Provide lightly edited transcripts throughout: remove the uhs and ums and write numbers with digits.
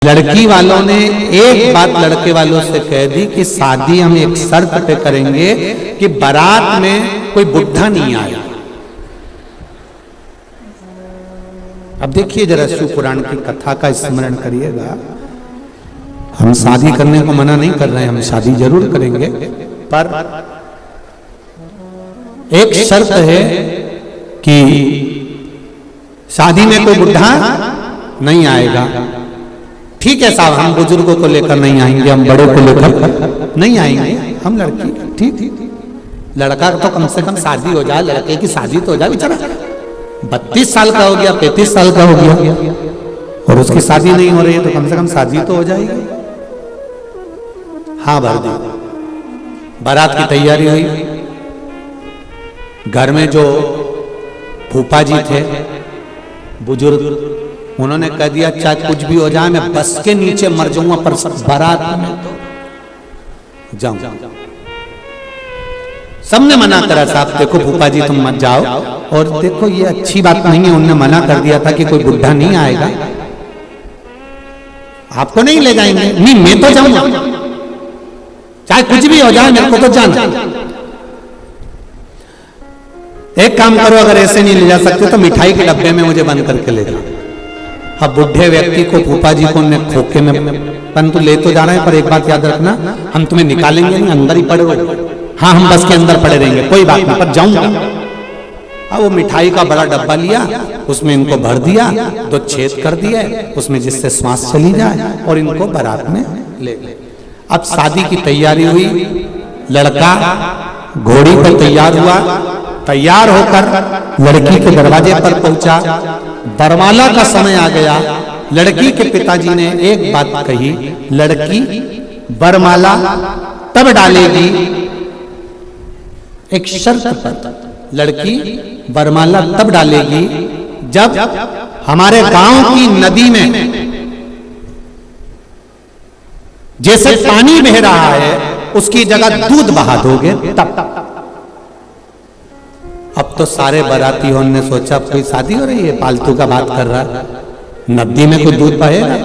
लड़की वालों ने एक बात लड़के वालों से कह दी कि शादी हम एक शर्त पे करेंगे कि बारात में कोई बुढ़ा नहीं आए। अब देखिए जरा शिव पुराण की कथा का स्मरण करिएगा। हम शादी करने को मना नहीं कर रहे हैं, हम शादी जरूर करेंगे, पर एक शर्त है कि शादी में कोई बुढ़ा नहीं आएगा। ठीक है साहब, हम बुजुर्गों को लेकर नहीं आएंगे, हम बड़ों को लेकर नहीं आएंगे, हम लड़की ठीक। लड़का तो कम से कम शादी हो जाए, लड़के की शादी तो हो जाए। बेचारा 32 साल का हो गया, 35 साल का हो गया और उसकी शादी नहीं हो रही है, तो कम से कम शादी तो हो जाएगी। हाँ भर दी। बारात की तैयारी हुई। घर में जो फूफा जी थे बुजुर्ग, उन्होंने कह दिया चाहे कुछ भी हो जाए, मैं बस के नीचे मर जाऊंगा पर बारात में तो जाऊं। सबने मना करा, साहब देखो फूफा जी तुम मत जाओ, और देखो ये अच्छी बात नहीं है, उन्होंने मना कर दिया था कि कोई बुढ़ा नहीं आएगा, आपको नहीं ले जाएंगे। नहीं मैं तो जाऊंगा, चाहे कुछ भी हो जाए, मेरे को तो जाना। एक काम करो, अगर ऐसे नहीं ले जा सकते तो मिठाई के डब्बे में मुझे बंद करके ले जाओ। अब बुढ़े व्यक्ति को फूफा जी को खोखे में परंतु ले तो जा रहे हैं, पर एक बात याद रखना, हम तुम्हें निकालेंगे नहीं, अंदर ही पड़े रहो। हाँ हम बस के अंदर पड़े रहेंगे, कोई बात नहीं, पर जाऊंगा। अब वो मिठाई का बड़ा डब्बा लिया, उसमें इनको भर दिया, 2 छेद कर दिए उसमें जिससे श्वास चली जाए, और इनको बारात में ले गए। अब शादी की तैयारी हुई। लड़का घोड़ी पर तैयार हुआ, तैयार होकर लड़की के दरवाजे पर पहुंचा। वरमाला का समय आ गया। लड़की के पिताजी ने एक बात कही, लड़की वरमाला तब डालेगी, एक शर्त पर, लड़की वरमाला तब डालेगी जब हमारे गांव की नदी में जैसे पानी बह रहा है उसकी जगह दूध बहा दोगे तब। अब तो सारे बारातियों ने सोचा कोई शादी हो रही है, फालतू का बात कर रहा है, नदी में कोई दूध बहेगा,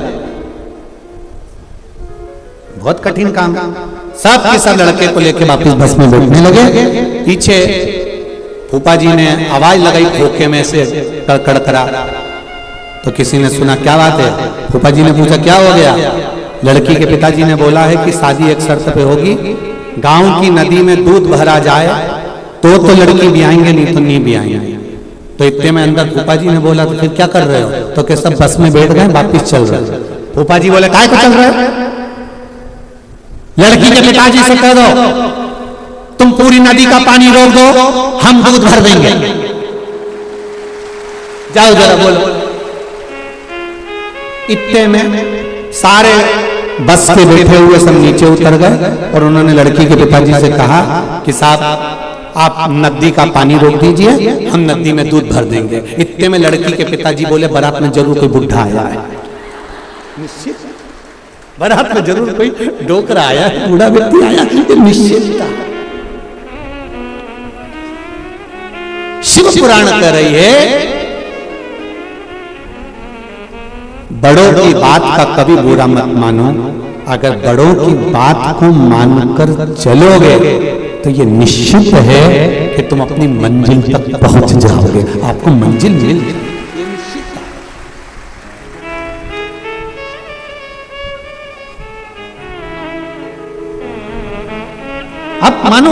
बहुत कठिन काम। सब के सब लड़के को लेके वापस बस में बैठने लगे। पीछे फूफा जी ने आवाज लगाई खोखे में से कड़कड़ करा, तो किसी ने सुना क्या बात है। फूफा जी ने पूछा क्या हो गया। लड़की के पिताजी ने बोला है कि शादी एक शर्त पे होगी, गांव की नदी में दूध भरा जाए तो लड़की भी आएंगे, नहीं तो नहीं भी आएंगे। तो इतने में अंदर फूफा जी ने बोला तो फिर क्या कर रहे हो, तो कि सब बस में बैठ गए, वापिस चल रहे। फूफा जी बोले काय को चल रहे हो। लड़की के पिताजी से कह दो तुम पूरी नदी का पानी रोक दो, हम दूध भर देंगे, जाओ जरा बोलो। इतने में सारे बस के बैठे हुए सब नीचे उतर गए और उन्होंने लड़की के पिताजी से कहा कि साहब आप नदी का पानी रोक दीजिए, हम नदी में दूध भर देंगे। इतने में लड़की के पिताजी बोले बारात में जरूर कोई बुढ़ा आया है, निश्चित बारात में जरूर कोई डोकरा आया है, बूढ़ा व्यक्ति आया, निश्चित था। शिव पुराण कह रही है बड़ों की बात का कभी बुरा मत मानो, अगर बड़ों की बात को मानकर चलोगे तो ये निश्चित है कि तुम अपनी मंजिल तक पहुंच जाओगे, आपको मंजिल मिल जाएगी। अब मानो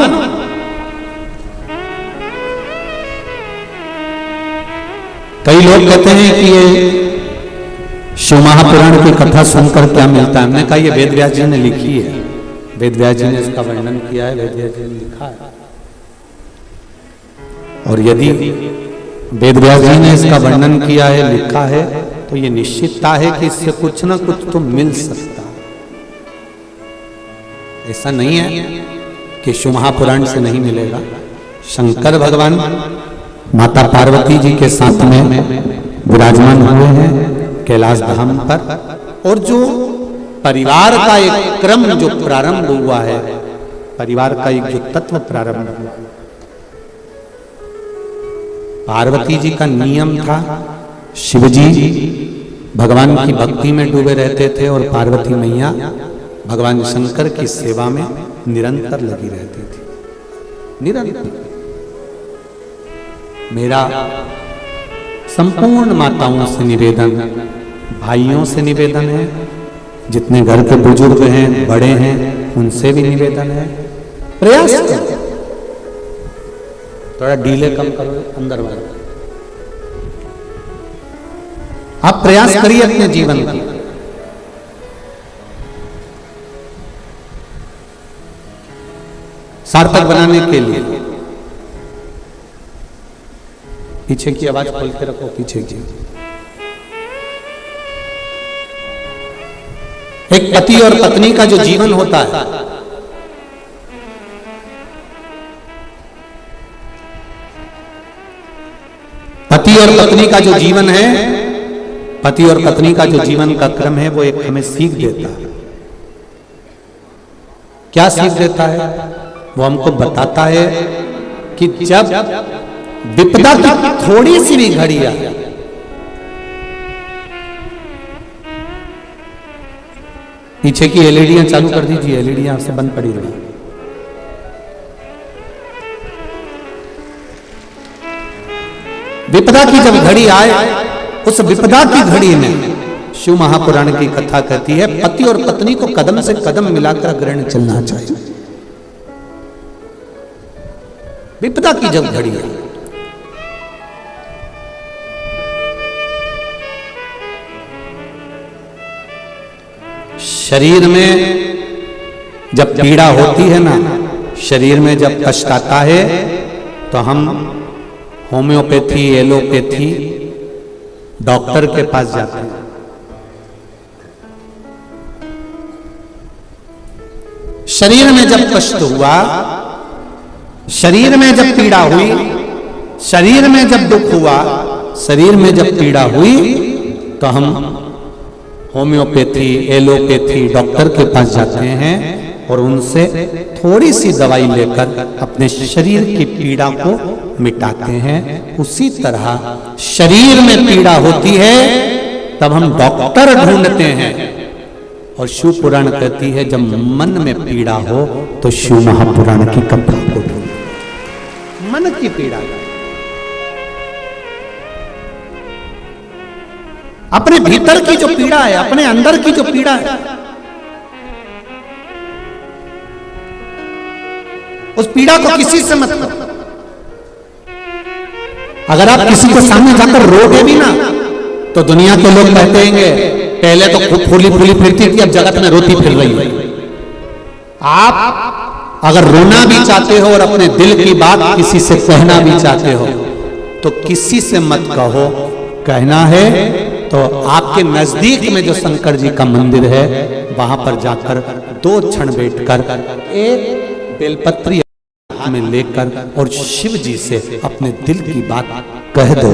कई लोग कहते हैं कि ये शिव महापुराण की कथा सुनकर क्या मिलता है। हमने कहा ये वेद व्यास जी ने लिखी है, वेद व्यास जी ने इसका वर्णन किया है, वेद व्यास जी ने लिखा है। और यदि वेद व्यास जी ने इसका वर्णन किया है, लिखा है, तो ये निश्चितता है कि इससे कुछ ना कुछ तो मिल सकता है। ऐसा नहीं है कि शिव महापुराण से नहीं मिलेगा। शंकर भगवान माता पार्वती जी के साथ में विराजमान हुए हैं कैलाश धाम पर, और जो परिवार का एक क्रम जो प्रारंभ हुआ है, परिवार का एक जो तत्व प्रारंभ हुआ, पार्वती जी का नियम था शिवजी भगवान की भक्ति में डूबे रहते थे और पार्वती मैया भगवान शंकर की सेवा में निरंतर लगी रहती थी। निरंतर। मेरा संपूर्ण माताओं से निवेदन, भाइयों से निवेदन है, जितने घर के बुजुर्ग हैं, बड़े हैं, उनसे भी निवेदन है, प्रयास करो, थोड़ा डीले कम करो अंदर वाले। आप प्रयास करिए अपने जीवन का। सार्थक बनाने के लिए। पीछे की आवाज खोल के रखो, पीछे की। एक पति और पत्नी का जो जीवन होता है, पति और पत्नी का जो जीवन है, पति और पत्नी का जो जीवन का क्रम है, वो एक हमें सीख देता है। क्या सीख देता है? वो हमको बताता है कि जब विपदा की थोड़ी सी भी घड़ी आए, पीछे की एलईडियां चालू कर दीजिए, एलईडियां से बंद पड़ी रही। विपदा की जब घड़ी आए, उस विपदा की घड़ी में शिव महापुराण की कथा कहती है, पति और पत्नी को कदम से कदम मिलाकर अग्रणी चलना चाहिए। विपदा की जब घड़ी है, शरीर में जब पीड़ा होती है ना, शरीर में जब कष्ट आता है, तो हम होम्योपैथी, एलोपैथी, डॉक्टर के पास जाते हैं। शरीर में जब कष्ट हुआ, शरीर में जब पीड़ा हुई, शरीर में जब दुख हुआ, शरीर में जब पीड़ा हुई, तो हम होम्योपैथी, एलोपैथी, डॉक्टर के पास जाते हैं और उनसे थोड़ी सी दवाई लेकर अपने शरीर की पीड़ा को मिटाते हैं। उसी तरह शरीर में पीड़ा होती है, तब हम डॉक्टर ढूंढते हैं। और शिव पुराण कहती है, जब मन में पीड़ा हो तो शिव महापुराण की कथा को ढूंढो। मन की पीड़ा, अपने भीतर की जो पीड़ा है, अपने अंदर की जो पीड़ा है, उस पीड़ा को किसी से मत करो। अगर आप किसी के सामने जाकर रोगे भी ना, तो दुनिया के लोग कहते हैं पहले तो खूब फूली फूली फिरती थी, अब जगत में रोती फिर रही है। आप अगर रोना भी चाहते हो और अपने दिल की बात किसी से कहना भी चाहते हो, तो किसी से मत कहो। कहना है तो आपके नजदीक में जो शंकर जी का मंदिर है, वहां पर जाकर 2 क्षण बैठकर एक बेलपत्री में लेकर और शिव जी से अपने दिल की बात कह दो।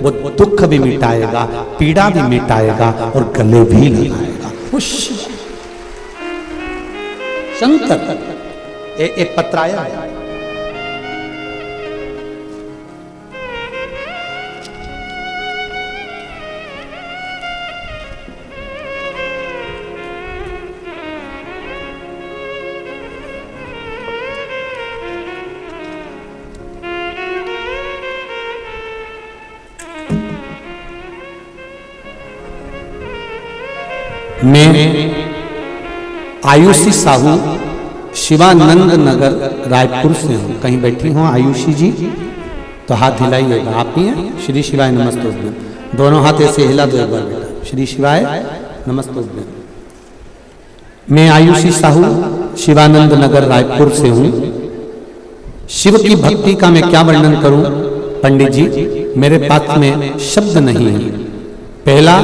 वो दुख भी मिटाएगा, पीड़ा भी मिटाएगा और गले भी लगाएगा। वो शंकर एक पत्र आया है, मैं आयुषी साहू शिवानंद नगर रायपुर से हूँ। कहीं बैठी हूँ आयुषी जी? तो हाथ हिलाइएगा। आप ही हैं? श्री शिवाय नमस्तुभ्यं। दोनों हाथ ऐसे हिला दो एक बार बेटा। श्री शिवाय नमस्तुभ्यं। मैं आयुषी साहू शिवानंद नगर रायपुर से हूँ। शिव की भक्ति का मैं क्या वर्णन करूं पंडित जी, मेरे पास में शब्द नहीं है। पहला,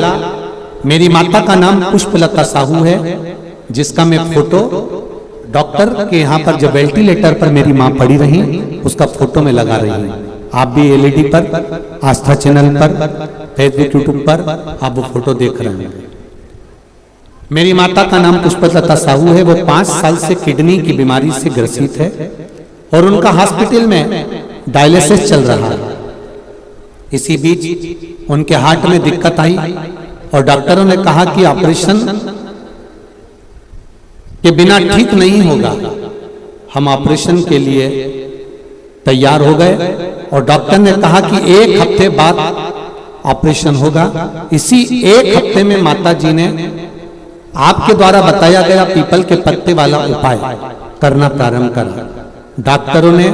मेरी माता का नाम पुष्पलता साहू है, जिसका मैं फोटो डॉक्टर के यहाँ पर जब वेंटिलेटर पर मेरी माँ पड़ी रही, उसका फोटो में लगा रही हूँ। आप भी एलईडी पर, आस्था चैनल पर, फेसबुक, यूट्यूब पर आप वो फोटो देख रहे हैं। मेरी माता का नाम पुष्पलता साहू है। वो 5 साल से किडनी की बीमारी से ग्रसित है और उनका हॉस्पिटल में डायलिसिस चल रहा है। इसी बीच उनके हार्ट में दिक्कत आई, और डॉक्टरों ने कहा कि ऑपरेशन के बिना ठीक नहीं होगा। हम ऑपरेशन के लिए तैयार हो गए और डॉक्टर ने कहा कि 1 हफ्ते बाद ऑपरेशन होगा। इसी 1 हफ्ते में माता जी ने आपके द्वारा बताया गया पीपल के पत्ते वाला उपाय करना प्रारंभ करा। डॉक्टरों ने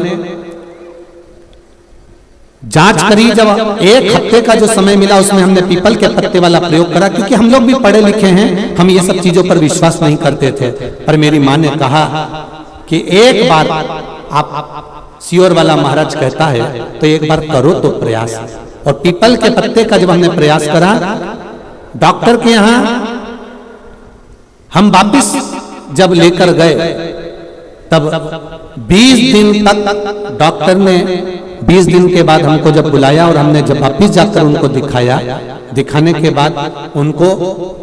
जांच करी, जब 1 हफ्ते का जो समय मिला उसमें हमने पीपल के पत्ते वाला प्रयोग करा, क्योंकि हम लोग भी पढ़े लिखे हैं, हम ये सब चीजों पर विश्वास नहीं करते थे। पर मेरी मां ने कहा कि एक बार आप सियोर वाला महाराज कहता है तो एक बार करो तो प्रयास। और पीपल के पत्ते का जब हमने प्रयास करा, डॉक्टर के यहां हम वापिस जब लेकर गए तब 20 दिन तक डॉक्टर ने 20 दिन के बाद हमको जब बुलाया और हमने जब वापिस जाकर उनको दिखाया, दिखाने के बाद उनको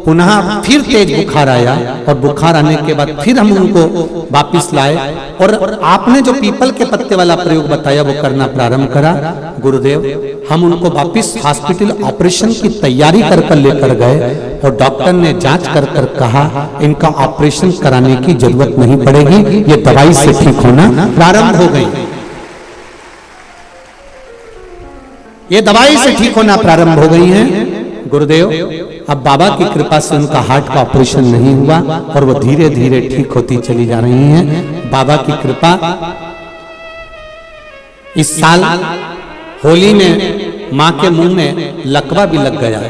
पुनः फिर तेज बुखार आया और बुखार आने के बाद फिर हम उनको वापिस लाए और आपने जो पीपल के पत्ते वाला प्रयोग बताया वो करना प्रारंभ करा। गुरुदेव, हम उनको वापिस हॉस्पिटल ऑपरेशन की तैयारी कर लेकर गए और डॉक्टर ने जांच कर कहा इनका ऑपरेशन कराने की जरूरत नहीं पड़ेगी, ये दवाई से ठीक होना प्रारंभ हो गई। ये दवाई से ठीक होना प्रारंभ हो गई हैं। गुरुदेव, अब बाबा की कृपा से उनका हार्ट का ऑपरेशन नहीं हुआ और वो धीरे धीरे ठीक होती चली जा रही हैं। बाबा की कृपा। इस साल होली में मां के मुंह में लकवा भी लग गया।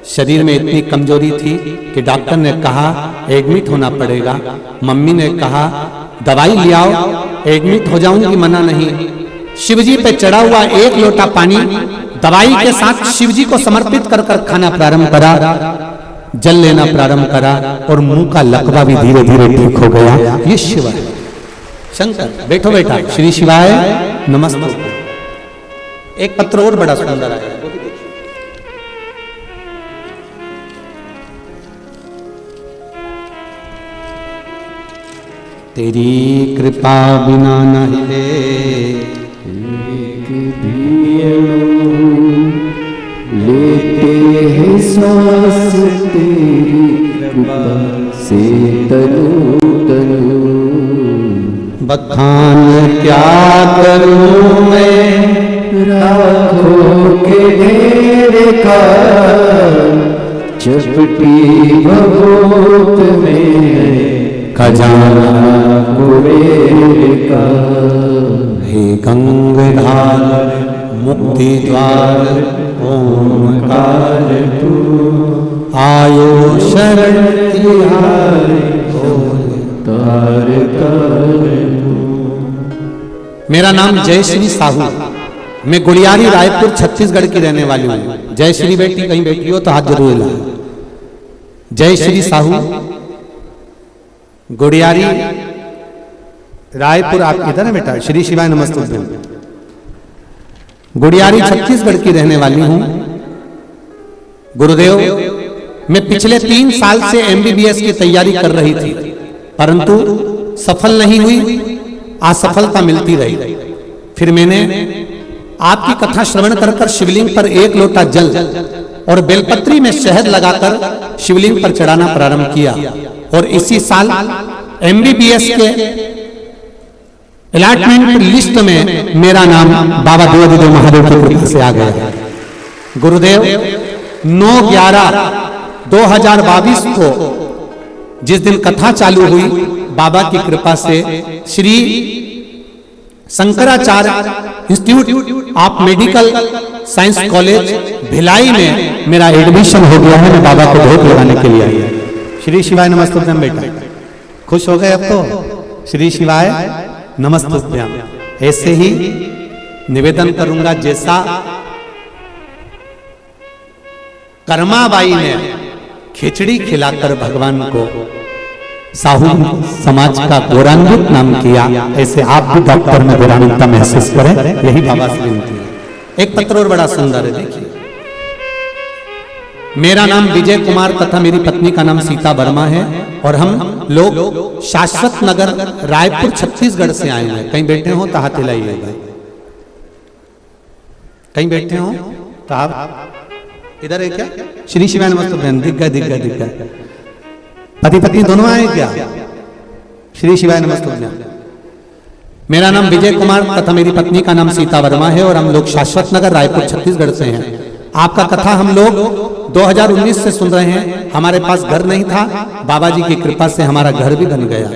शरीर में इतनी कमजोरी थी कि डॉक्टर ने कहा एडमिट होना पड़ेगा। मम्मी ने कहा दवाई ले आओ, एडमिट हो जाऊंगी, मना नहीं। शिवजी पे चढ़ा हुआ 1 लोटा पानी दवाई के साथ शिवजी को समर्पित कर खाना प्रारंभ करा, जल लेना प्रारंभ करा और मुंह का लकवा भी धीरे धीरे ठीक हो गया। ये शिव है। शंकर, बैठो बेटा। श्री शिवाय नमस्ते। एक पत्र और बड़ा सुंदर है, तेरी कृपा बिना न हिले लेते हैं सांस तेरी कृपा से तनु तनु। बखान क्या करूं मैं राखों के ढेर का, चपटी भगोत में खजाना कुबेर का। हे गंगाधार मुक्ति द्वार ओंकार तू, आयो शरण तिहारी तार मेरा नाम जयश्री साहू, मैं गुड़ियारी रायपुर छत्तीसगढ़ की रहने वाली हूँ। जयश्री बेटी कहीं बेटी हो तो हाथ जरूर हिला। जयश्री साहू, गुड़ियारी रायपुर। आप इधर है बेटा? श्री शिवाय नमस्ते। गुड़ियारी छत्तीसगढ़ की रहने वाली हूं। गुरुदेव, मैं पिछले 3 साल से MBBS की तैयारी कर रही थी, परंतु सफल नहीं हुई, असफलता मिलती रही। फिर मैंने आपकी कथा श्रवण कर शिवलिंग पर 1 लोटा जल और बेलपत्री में शहद लगाकर शिवलिंग पर चढ़ाना प्रारंभ किया और इसी साल MBBS के अलॉटमेंट लिस्ट में मेरा नाम बाबा देवादिदेव महादेव की कृपा से आ गया। गुरुदेव, 9/11/2022 को जिस दिन कथा चालू हुई, बाबा की कृपा से Shri Shankaracharya institute of medical science college Bhilai में मेरा एडमिशन हो गया है। मैं बाबा को भोग लगाने के लिए आया। श्री शिवाय नमस्ते बेटा। खुश हो गए अब तो? श्री शिवाय नमस्ते। ऐसे ही निवेदन करूंगा, जैसा कर्माबाई ने खिचड़ी खिलाकर भगवान को साहू समाज का गौरवान्वित नाम किया, ऐसे आप भी डॉक्टर में गौरवान्वितता महसूस करें, यही बाबा से विनती है। एक पत्र और बड़ा सुंदर है, देखिए। मेरा नाम विजय कुमार तथा मेरी पत्नी का नाम सीता वर्मा है और हम लोग शाश्वत नगर रायपुर छत्तीसगढ़ से आए हैं। कहीं बैठे हो तो हाथ हिलाइएगा। कहीं बैठे हो तो आप इधर है क्या? श्री शिवाय नमस्तुभ्यम। दिख गए पति पत्नी दोनों आए क्या? श्री शिवाय नमस्तुभ्यम। मेरा नाम विजय कुमार तथा मेरी पत्नी का नाम सीता वर्मा है और हम लोग शाश्वत नगर रायपुर छत्तीसगढ़ से हैं। आपका कथा हम लोग 2019 से सुन रहे हैं। हमारे पास घर नहीं था, बाबा जी की कृपा से हमारा घर भी बन गया।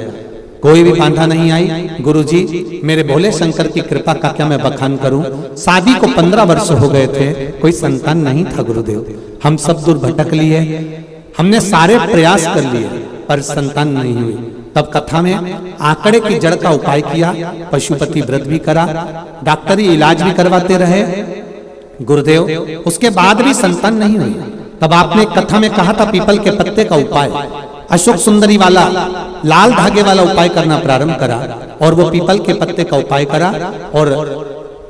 कोई भी बाधा नहीं आई। गुरुजी मेरे भोले शंकर की कृपा का क्या मैं बखान करूं। शादी को 15 वर्ष हो गए थे, कोई संतान नहीं था गुरुदेव। हम सब दूर भटक लिए, हमने सारे प्रयास कर लिए पर संतान नहीं हुई। तब कथा में आंकड़े की जड़ का उपाय किया, पशुपति व्रत भी करा, डॉक्टरी इलाज भी करवाते रहे गुरुदेव। उसके बाद भी संतान नहीं हुई। तब आपने कथा में कहा था पीपल के पत्ते का उपाय, अशोक सुंदरी वाला लाल धागे वाला उपाय करना प्रारंभ करा और वो पीपल के पत्ते का उपाय करा और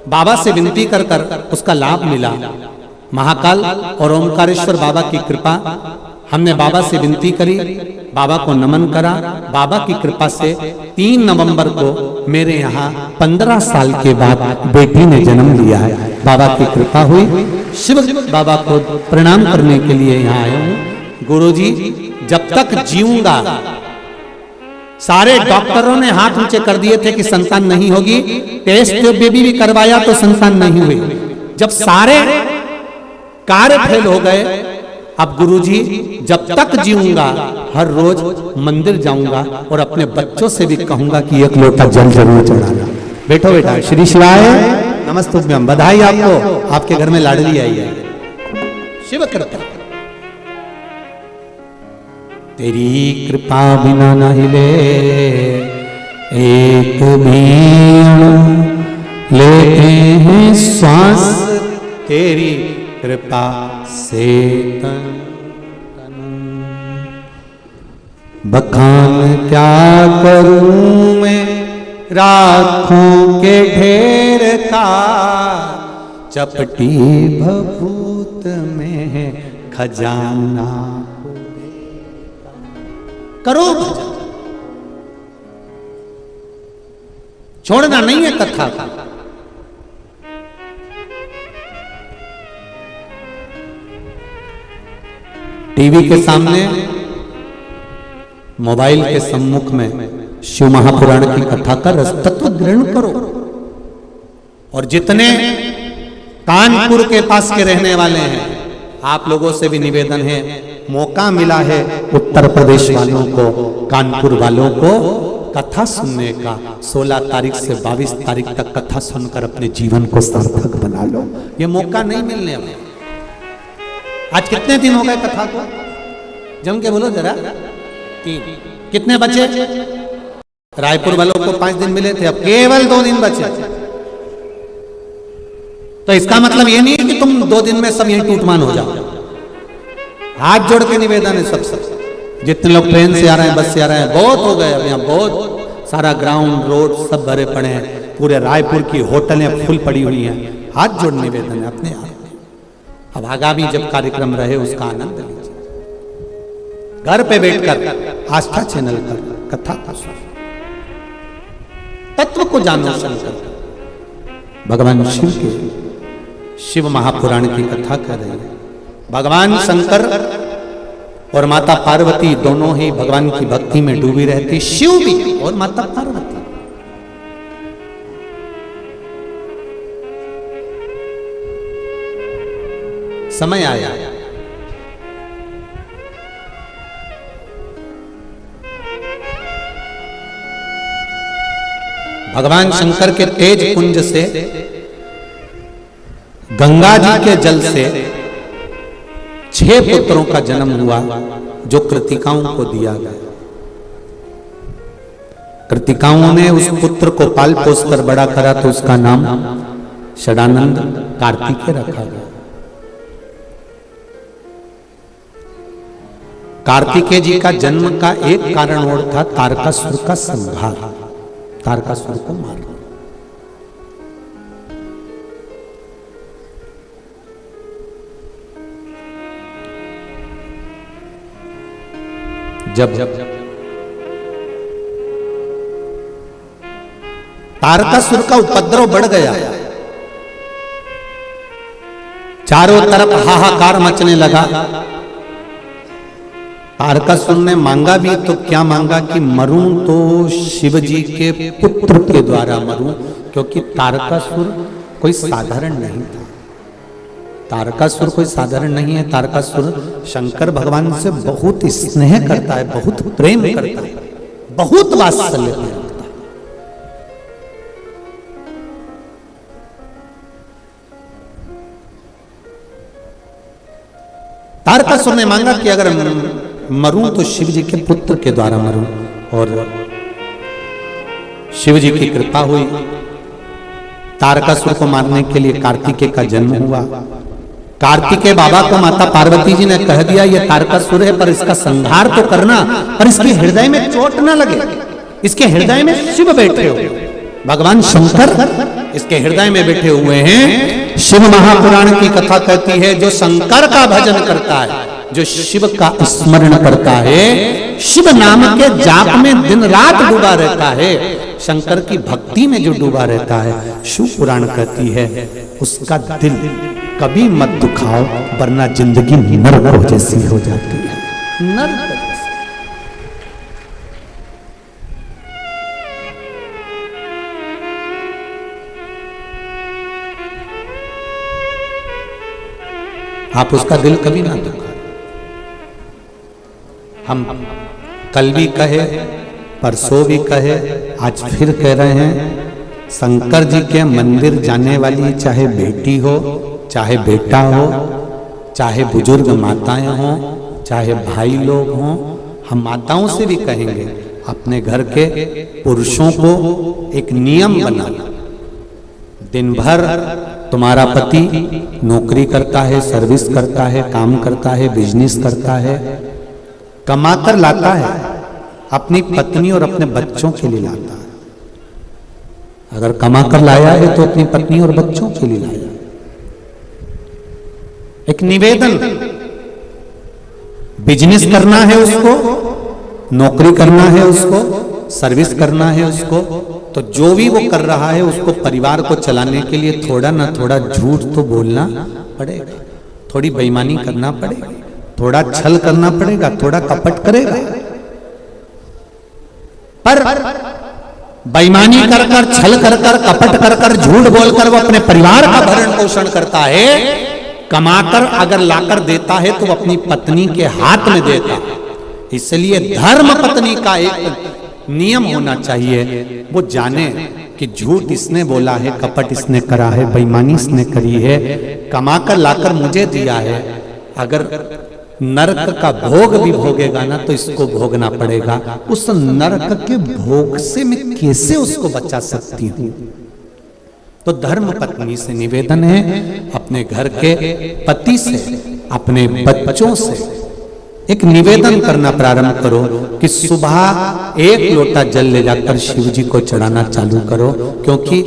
बाबा से विनती कर कर उसका लाभ मिला। महाकाल और ओमकारेश्वर बाबा की कृपा, हमने बाबा से विनती करी, बाबा को नमन करा। बाबा की कृपा से 3 नवंबर को मेरे यहाँ 15 साल के बाद बेटी ने जन्म लिया है। बाबा की कृपा हुई। शिव बाबा को प्रणाम करने के लिए यहाँ आया हूँ। गुरुजी जब तक जीऊंगा, सारे डॉक्टरों ने हाथ ऊंचे कर दिए थे कि संतान नहीं होगी, टेस्ट बेबी भी करवाया तो संतान नहीं हुई। जब सारे कार्य फेल हो गए, अब गुरुजी जब तक जीऊंगा हर रोज मंदिर जाऊंगा और अपने बच्चों से भी कहूंगा कि एक लोटा जल जरूर चढ़ाना। बैठो बेटा। श्री शिवाय नमस्तुभ्यम। बधाई आपको, आपके घर में लाडली आई है। शिव कृपा, तेरी कृपा बिना न हिले एक भी अणु, लेते हैं श्वास तेरी कृपा से तन। बखान क्या करूं मैं राखों के ढेर का, चपटी भभूत में खजाना। करो भजन, छोड़ना नहीं है कथा का। टीवी के सामने, मोबाइल के सम्मुख में शिव महापुराण की कथा का रस तत्व ग्रहण करो। और जितने कानपुर के पास के रहने वाले हैं, आप लोगों से भी निवेदन है, मौका मिला है उत्तर प्रदेश वालों को, कानपुर वालों को कथा सुनने का। 16 तारीख से 22 तारीख तक कथा सुनकर अपने जीवन को सार्थक बना लो। ये मौका नहीं मिलने वाला। आज कितने दिन हो गए कथा को? जम के बोलो जरा। 3। कितने बचे? रायपुर वालों को 5 दिन मिले थे, अब केवल 2 दिन बचे। तो इसका मतलब ये नहीं है कि तुम 2 दिन में सब यहीं टूटमान हो जाओ। हाथ जोड़ के निवेदन है सब जितने लोग ट्रेन से आ रहे हैं, बस से आ रहे हैं, बहुत हो गए। अब यहाँ बहुत सारा ग्राउंड रोड सब भरे पड़े हैं, पूरे रायपुर की होटलें फुल पड़ी हुई हैं। हाथ जोड़ निवेदन है अपने आप। अब आगामी जब कार्यक्रम रहे उसका आनंद लीजिए। घर पे बैठकर आस्था चैनल पर कथा का तत्व को जानो शंकर। भगवान शिव के शिव महापुराण की कथा कर रहे हैं। भगवान शंकर और माता पार्वती दोनों ही भगवान की भक्ति में डूबी रहती, शिव भी और माता पार्वती। समय आया, भगवान शंकर के तेज कुंज से, गंगा जी के जल से 6 पुत्रों का जन्म हुआ जो कृतिकाओं को दिया गया। कृतिकाओं ने उस पुत्र को पाल पोस कर बड़ा करा तो उसका नाम षडानंद कार्तिकेय रखा गया। कार्तिकेय जी का जन्म का एक कारण और था तारकासुर का संहार, तारकासुर को मारना। जब तारकासुर का उपद्रव बढ़ गया, चारों तरफ हाहाकार मचने लगा। तारकासुर ने मांगा भी तो क्या मांगा कि मरूं तो शिव जी के पुत्र के द्वारा मरूं, क्योंकि तारकासुर कोई साधारण नहीं था। तारकासुर कोई साधारण नहीं है। तारकासुर शंकर भगवान से बहुत स्नेह करता है, बहुत प्रेम करता है, बहुत वात्सल्य करता है। तारकासुर ने मांगा कि अगर मरूं तो शिव जी के पुत्र के द्वारा मरूं, और शिव जी की कृपा हुई। तारकासुर को मारने के लिए कार्तिकेय का जन्म हुआ। कार्तिकेय बाबा को माता पार्वती जी ने कह दिया ये तारकासुर है, पर इसका संहार तो करना, पर इसके हृदय में चोट ना लगे। इसके हृदय में शिव बैठे हो, भगवान शंकर इसके हृदय में बैठे हुए हैं। शिव महापुराण की कथा कहती है जो शंकर का भजन करता है, जो शिव का स्मरण करता है, शिव नाम के जाप में दिन रात डूबा रहता है, शंकर की भक्ति में जो डूबा रहता है, शिव पुराण कहती है उसका दिल कभी मत दुखाओ, वरना जिंदगी नरक जैसी हो जाती है। नरक जैसी। आप उसका दिल कभी ना दुखा। हम कल भी कहे, परसों भी कहे, आज फिर कह रहे हैं, शंकर जी के मंदिर जाने वाली चाहे बेटी हो, चाहे बेटा हो, चाहे बुजुर्ग माताएं हों, चाहे भाई लोग हों, हम माताओं से भी कहेंगे अपने घर के पुरुषों को एक नियम बना। दिन भर तुम्हारा पति नौकरी करता है, सर्विस करता है, काम करता है, बिजनेस करता है, कमाकर लाता है, अपनी पत्नी और अपने बच्चों के लिए लाता है। अगर कमाकर लाया है तो अपनी पत्नी और बच्चों के लिए लाया। एक निवेदन, बिजनेस करना है उसको, नौकरी करना है उसको, सर्विस करना है उसको, तो जो भी वो कर रहा है उसको परिवार को चलाने के लिए थोड़ा ना थोड़ा झूठ तो बोलना पड़ेगा, थोड़ी बेईमानी करना पड़ेगा, थोड़ा छल करना पड़ेगा, थोड़ा कपट करेगा। पर बेईमानी कर कर, छल कर कर, कपट कर कर, झूठ बोलकर वो अपने परिवार का भरण पोषण करता है। कमाकर अगर लाकर देता है तो वो अपनी पत्नी के हाथ में देता है। इसलिए धर्म पत्नी का एक नियम होना चाहिए, वो जाने कि झूठ इसने बोला है, कपट इसने करा है, बेईमानी इसने करी है, कमाकर लाकर मुझे दिया है। अगर नरक का भोग भी भोगेगा ना तो इसको भोगना पड़ेगा। उस नरक के भोग से मैं कैसे उसको बचा सकती हूँ? तो धर्म पत्नी से निवेदन है, अपने घर के पति से, अपने बच्चों से एक निवेदन करना प्रारंभ करो कि सुबह एक लोटा जल ले जाकर शिव जी को चढ़ाना चालू करो, क्योंकि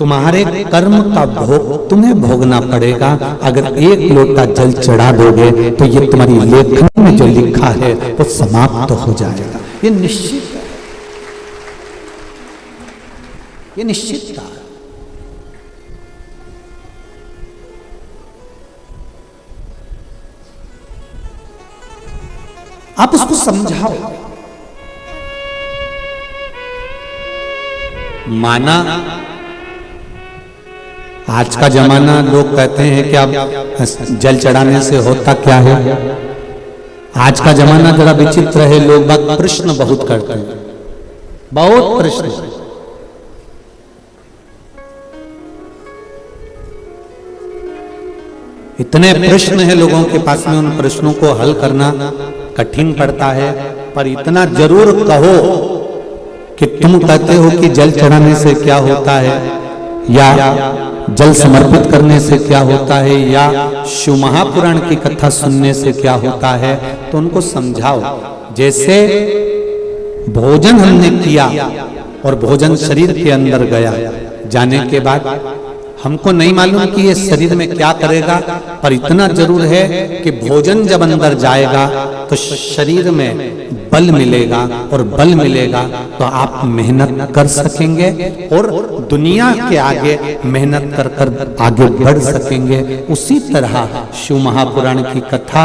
तुम्हारे कर्म का भोग तुम्हें भोगना पड़ेगा। अगर एक लोटा जल चढ़ा दोगे तो ये तुम्हारी लेखन में जो लिखा है वो समाप्त तो हो जाएगा। ये निश्चित है, ये निश्चित था। आप उसको समझाओ। माना आज का जमाना लोग कहते हैं कि अब जल चढ़ाने से होता क्या है। आज का जमाना जरा विचित्र है, लोग बात प्रश्न बहुत करते हैं, बहुत प्रश्न। इतने प्रश्न है लोगों के पास में, उन प्रश्नों को हल करना कठिन पड़ता है। पर इतना जरूर कहो कि तुम कहते हो कि जल चढ़ाने से क्या होता है, या जल समर्पित करने से क्या होता है, या शिव महापुराण की कथा सुनने से क्या होता है, तो उनको समझाओ। जैसे भोजन हमने किया और भोजन शरीर के अंदर गया, जाने के बाद हमको नहीं मालूम कि ये शरीर में क्या करेगा, पर इतना जरूर है कि भोजन जब अंदर जाएगा तो शरीर में बल मिलेगा, और बल मिलेगा तो आप मेहनत कर सकेंगे और दुनिया के आगे मेहनत कर कर आगे बढ़ सकेंगे। उसी तरह शिव महापुराण की कथा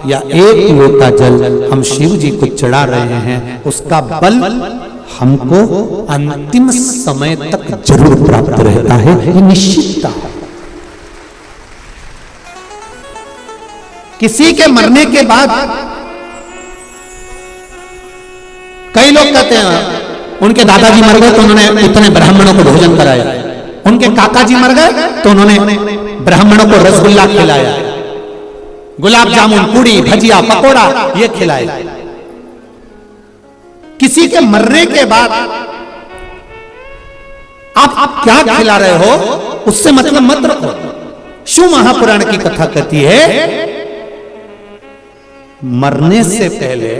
या एक लोटा जल हम शिव जी को चढ़ा रहे हैं, उसका बल हमको अंतिम समय तक जरूर प्राप्त रहता है, ये निश्चितता है। किसी के मरने के बाद कई लोग कहते हैं उनके दादाजी मर गए तो उन्होंने इतने ब्राह्मणों को भोजन कराया, उनके काका जी मर गए तो उन्होंने ब्राह्मणों को रसगुल्ला खिलाया, गुलाब जामुन, पूड़ी, भजिया, पकोड़ा ये खिलाया। किसी के मरने के बाद आप क्या खिला रहे हो उससे मतलब मत रखो। शिव महापुराण की कथा कहती है मरने से पहले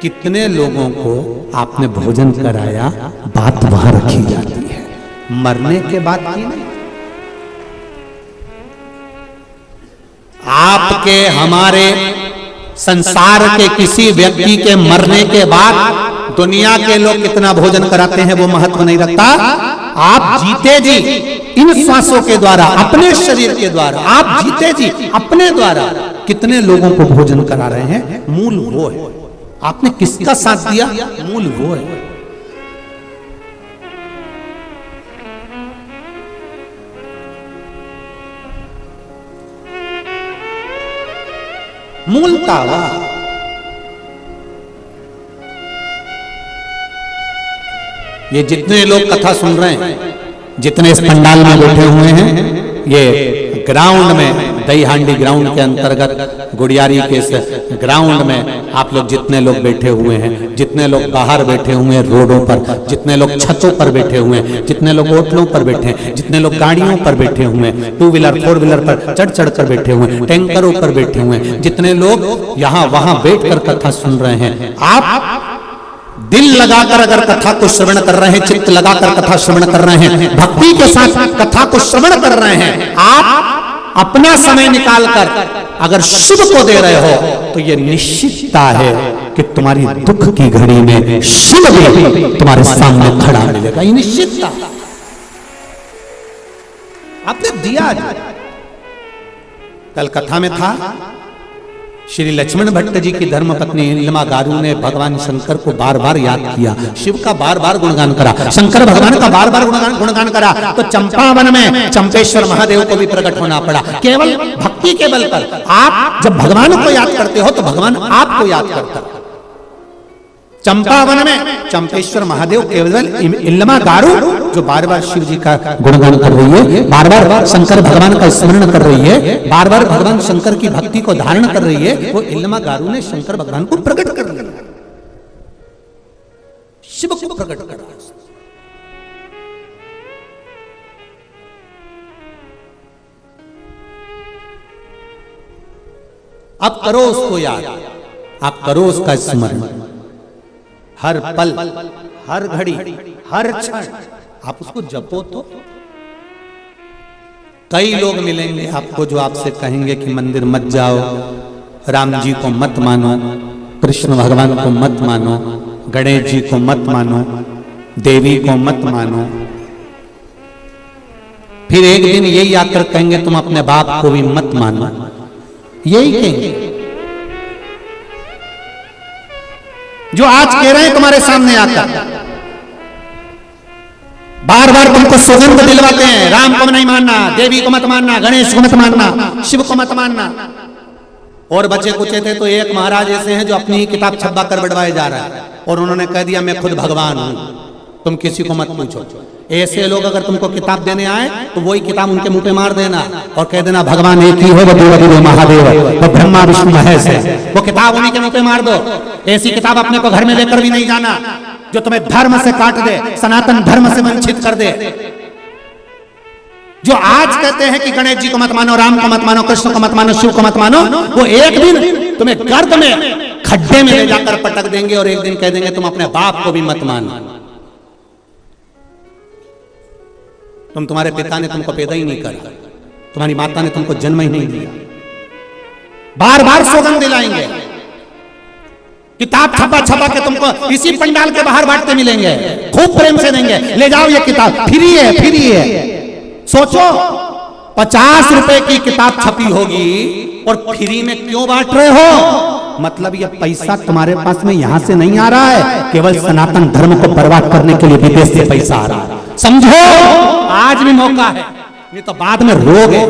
कितने लोगों को आपने भोजन कराया, बात वहां रखी जाती है, मरने के बाद की नहीं। आपके हमारे संसार के किसी व्यक्ति के मरने के बाद दुनिया के लोग कितना भोजन कराते हैं वो महत्व नहीं रखता। आप जीते जी इन श्वासों के द्वारा, अपने शरीर के द्वारा, आप जीते जी अपने द्वारा कितने लोगों को भोजन करा रहे हैं, मूल वो है। आपने किसका साथ दिया, मूल वो है। मूल तावा ये जितने लोग कथा सुन रहे हैं, जितने इस पंडाल में बैठे हुए हैं, ये ग्राउंड में दही हांडी ग्राउंड के अंतर्गत गुड़ियारी के इस ग्राउंड में आप लोग जितने लोग बैठे हुए हैं, जितने लोग बाहर बैठे हुए हैं रोडों पर, जितने लोग छतों पर बैठे हुए हैं, जितने लोग होटलों पर बैठे हैं, जितने लोग गाड़ियों पर बैठे हुए हैं, 2 व्हीलर 4 व्हीलर पर चढ़ चढ़ कर बैठे हुए हैं, टैंकरों पर बैठे हुए हैं, जितने लोग यहाँ वहां बैठकर कथा सुन रहे हैं, आप दिल लगाकर अगर कथा को श्रवण कर रहे हैं, चित्त लगाकर कथा श्रवण कर रहे हैं, भक्ति के साथ कथा को श्रवण कर रहे हैं, आप अपना समय निकालकर अगर शिव को दे रहे हो तो यह निश्चितता है कि तुम्हारी दुख की घड़ी में शिव भी तुम्हारे सामने खड़ा मिलेगा। ये निश्चितता आपने दिया। कल कथा में था श्री लक्ष्मण भट्ट जी की धर्मपत्नी नीलिमा गारू ने भगवान शंकर को बार बार याद किया, शिव का बार बार गुणगान करा, शंकर भगवान का बार बार गुणगान करा, तो चंपावन में चंपेश्वर महादेव को भी प्रकट होना पड़ा। केवल भक्ति के बल पर आप जब भगवान को याद करते हो तो भगवान आपको याद करता है। चंपावन में चंपेश्वर महादेव केवल नीलिमा गारू जो बार बार शिव जी का गुणगान कर रही है, बार बार शंकर भगवान का स्मरण कर रही है, बार बार भगवान शंकर की भक्ति को धारण कर रही है, वो नीलिमा गारू ने शंकर भगवान को प्रकट कर दिया, शिव को प्रकट कर दिया। अब करो उसको याद, आप करो उसका स्मरण, हर पल, हर घड़ी, हर क्षण आप उसको जपो। तो कई लोग मिलेंगे आपको जो आपसे कहेंगे कि मंदिर मत जाओ, राम जी को मत मानो, कृष्ण भगवान को मत मानो, गणेश जी को मत मानो, देवी को मत मानो। फिर एक दिन यही आकर कहेंगे तुम अपने बाप को भी मत मानो, यही कहेंगे जो आज कह रहे हैं तुम्हारे सामने आकर, बार बार तुमको सुगंध दिलवाते हैं, राम को नहीं मानना, देवी को मत मानना, गणेश को मत मानना, शिव को मत मानना। और बच्चे कुचे थे तो एक महाराज ऐसे हैं जो अपनी ही किताब छपा कर बढ़वाए जा रहा है और उन्होंने कह दिया मैं खुद भगवान हूं, तुम किसी को मत पूछो। ऐसे लोग अगर तुमको किताब देने आए तो वही किताब उनके मुंह पे मार देना और कह देना भगवान एक ही है, वो देव महादेव, वो ब्रह्मा विष्णु महेश है, वो किताब उन्हीं के मुंह पे मार दो। ऐसी किताब अपने को घर में लेकर भी नहीं जाना जो तुम्हें धर्म से काट दे, सनातन धर्म से वंचित कर दे। जो आज कहते हैं कि गणेश जी को मत मानो, राम को मत मानो, कृष्ण को मत मानो, शिव को मत मानो, वो एक दिन तुम्हें गर्द में खड्डे में ले जाकर पटक देंगे और एक दिन कह देंगे तुम अपने बाप को भी मत मानो। तुम्हारे पिता ने तुमको पैदा ही नहीं करा, तुम्हारी माता ने तुमको जन्म ही नहीं दिया। बार बार सौगंध दिलाएंगे, किताब छपा छपा के तुमको इसी पंडाल के बाहर बांटते मिलेंगे, खूब प्रेम से देंगे, ले जाओ ये किताब, फ्री है फ्री है। सोचो 50 रुपए की किताब छपी होगी और फ्री में क्यों बांट रहे हो? मतलब ये पैसा तुम्हारे पास में यहां से नहीं आ रहा है, केवल सनातन धर्म को बर्बाद करने के लिए विदेश से पैसा आ रहा है। समझो, आज भी मौका है, नहीं तो बाद में रोगे।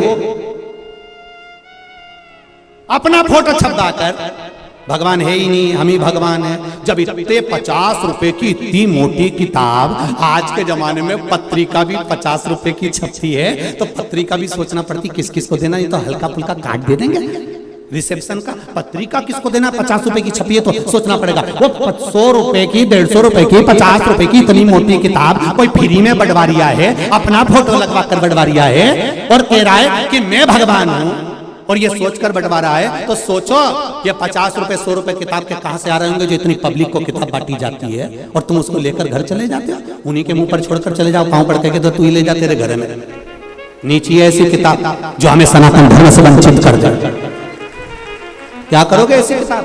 अपना फोटो छपवा कर भगवान है ही नहीं, हम ही भगवान है। जब इतने 50 रुपए की इतनी मोटी किताब, आज के जमाने में पत्रिका भी 50 रुपए की छपती है, तो पत्रिका भी सोचना पड़ती किस किस को देना, ये तो हल्का फुल्का काट दे देंगे रिसेप्शन का। पत्रिका किसको देना? 50 रुपए की छपी है तो सोचना पड़ेगा। वो 100 रुपए की, 150 रुपए की, 50 रुपए की इतनी मोटी किताब कोई फ्री में बंटवारिया है, अपना फोटो लगवा कर बंटवारिया है और कह रहा है कि मैं भगवान हूं, और ये सोचकर बंटवा रहा है। तो सोचो ये 50 रुपए 100 रुपए किताब के कहां से आ रहे होंगे जो इतनी पब्लिक को किताब बांटी जाती है, और तुम उसको लेकर घर चले जाते हो, उन्हीं के मुंह पर छोड़कर चले जाओ, पांव पड़ के तो तू ही ले जा तेरे घर में। नीचे ऐसी किताब जो हमें सनातन धर्म से वंचित कर दे, क्या करोगे ऐसी किताब?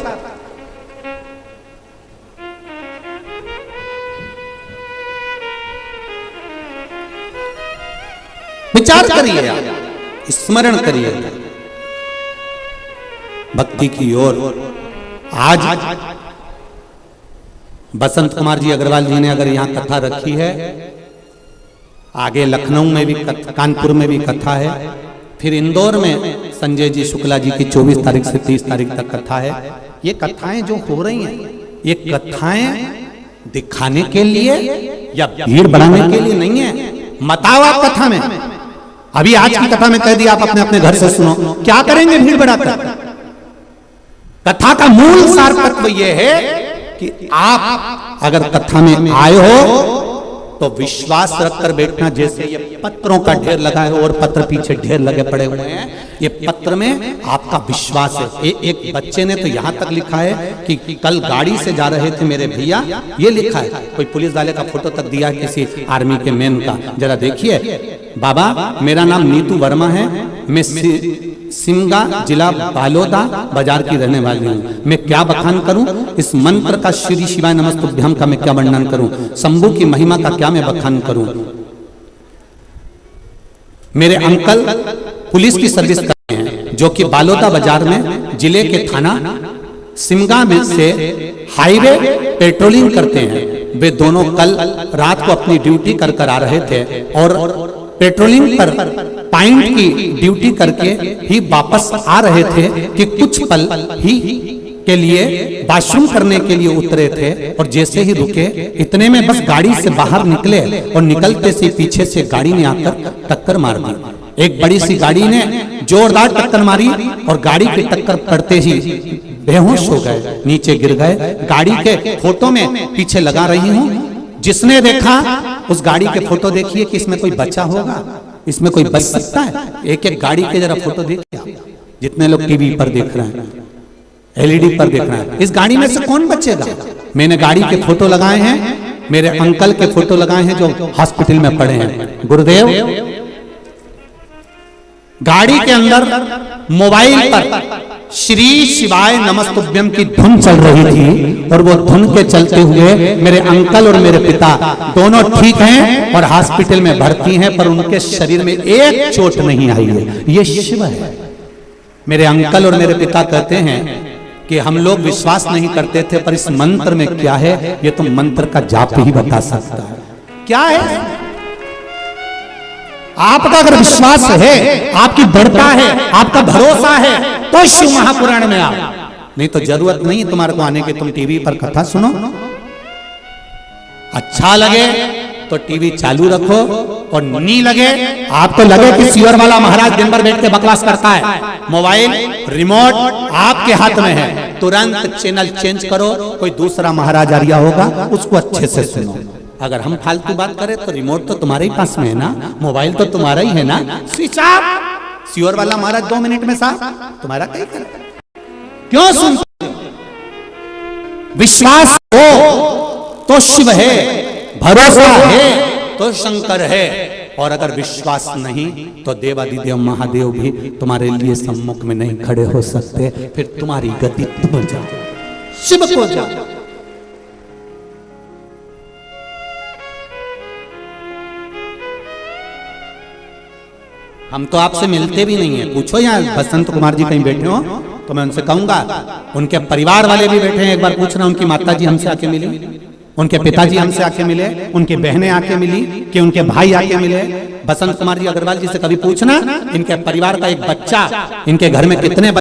विचार करिए, स्मरण करिए भक्ति की ओर। आज बसंत कुमार जी अग्रवाल जी ने अगर यहां कथा रखी है, आगे लखनऊ में भी कानपुर में भी कथा है, फिर इंदौर में संजय जी शुक्ला जी की 24 तारीख से 30 तारीख तक कथा है। ये कथाएं जो हो रही हैं, ये कथाएं दिखाने के लिए या भीड़ बढ़ाने के लिए नहीं है। मताओ आप कथा में, अभी आज की कथा में कह दिया, आप अपने अपने घर से सुनो, क्या करेंगे भीड़ बढ़ाकर? कथा का मूल सार तत्व यह है कि आप अगर कथा में आए हो तो विश्वास रखकर बैठना। जैसे ये पत्रों का ढेर लगा है और पत्र पीछे ढेर लगे पड़े हुए हैं, ये पत्र में आपका विश्वास है। एक बच्चे ने तो यहां तक लिखा है कि कल गाड़ी से जा रहे थे मेरे भैया, ये लिखा है। कोई पुलिस वाले का फोटो तक दिया किसी आर्मी के मैन का, जरा देखिए, बाबा मेरा नाम नीतू वर्मा है, मैं सिमगा जिला बालोदा बाजार की रहने वाली हूँ। मैं क्या बखान करूं? इस मंत्र का श्री शिवाय नमस्तुभ्यम का मैं क्या वर्णन करूं? शंभू की महिमा का क्या मैं बखान करूं? मेरे अंकल पुलिस की सर्विस करते हैं, जो कि बालोदा बाजार में जिले के थाना सिमगा में से हाईवे पेट्रोलिंग करते हैं। वे दोनों कल रात को अपनी ड्यूटी कर आ रहे थे और पेट्रोलिंग पर पॉइंट की ड्यूटी करके ही वापस आ रहे थे कि कुछ पल ही के लिए वॉशरूम करने के लिए उतरे थे, और जैसे ही रुके इतने में बस गाड़ी से बाहर निकले और निकलते से पीछे से गाड़ी ने आकर टक्कर मार दी। एक बड़ी सी गाड़ी ने जोरदार टक्कर मारी और गाड़ी की टक्कर पड़ते ही बेहोश हो गए, नीचे गिर गए। गाड़ी के फोटो में पीछे लगा रही हूं, जिसने देखा उस गाड़ी के फोटो देखिए कि इसमें कोई बच्चा होगा, इसमें कोई बच सकता है? एक एक गाड़ी के जरा फोटो देखिए, जितने लोग टीवी पर देख रहे हैं, एलईडी पर देख रहे हैं, इस गाड़ी में से कौन बचेगा? मैंने गाड़ी के फोटो लगाए हैं, मेरे अंकल के फोटो लगाए हैं जो हॉस्पिटल में पड़े हैं। गुरुदेव, गाड़ी के अंदर मोबाइल पर श्री शिवाय नमस्तुभ्यम की धुन चल रही थी, और वो धुन के चलते हुए मेरे अंकल और मेरे पिता दोनों ठीक हैं और हॉस्पिटल में भर्ती हैं, पर उनके शरीर में एक चोट नहीं आई है। ये शिव है। मेरे अंकल और मेरे पिता कहते हैं कि हम लोग विश्वास नहीं करते थे, पर इस मंत्र में क्या है ये तो मंत्र का जाप ही बता सकता है। क्या है? आपका अगर विश्वास है, आपकी दृढ़ता है, आपका भरोसा है, तो शिव महापुराण में आओ, नहीं तो जरूरत नहीं तुम्हारे को आने की। तुम टीवी पर कथा सुनो, अच्छा लगे तो टीवी चालू रखो, और नहीं लगे, आपको लगे कि सियोर वाला महाराज दिन भर बैठ के बकवास करता है, मोबाइल रिमोट आपके हाथ में है, तुरंत चैनल चेंज करो, कोई दूसरा महाराज आ रहा होगा, उसको अच्छे से सुनो। अगर हम फालतू बात करें तो रिमोट तो तुम्हारे ही पास में है ना, मोबाइल तो तुम्हारा ही है ना, स्विच ऑफ। सियोर वाला महाराज 2 मिनट में साफ, तुम्हारा क्या करता? क्यों सुनते? विश्वास हो तो शिव है, भरोसा है तो शंकर है। और अगर विश्वास नहीं तो देवादिदेव महादेव भी तुम्हारे लिए सम्मुख में नहीं खड़े हो सकते। फिर तुम्हारी गति तुम जाओ, शिव को जाओ। हम तो आपसे मिलते भी नहीं है। पूछो यहाँ बसंत कुमार जी कहीं बैठे हो तो मैं उनसे कहूंगा, उनके परिवार वाले भी बैठे हैं, एक बार पूछना उनकी माता जी हमसे आके मिली, उनके पिताजी हमसे आके मिले, उनकी बहनें आके मिली कि उनके भाई आके मिले। बसंत कुमार जी अग्रवाल जी से कभी पूछना इनके परिवार का एक बच्चा, इनके घर में कितने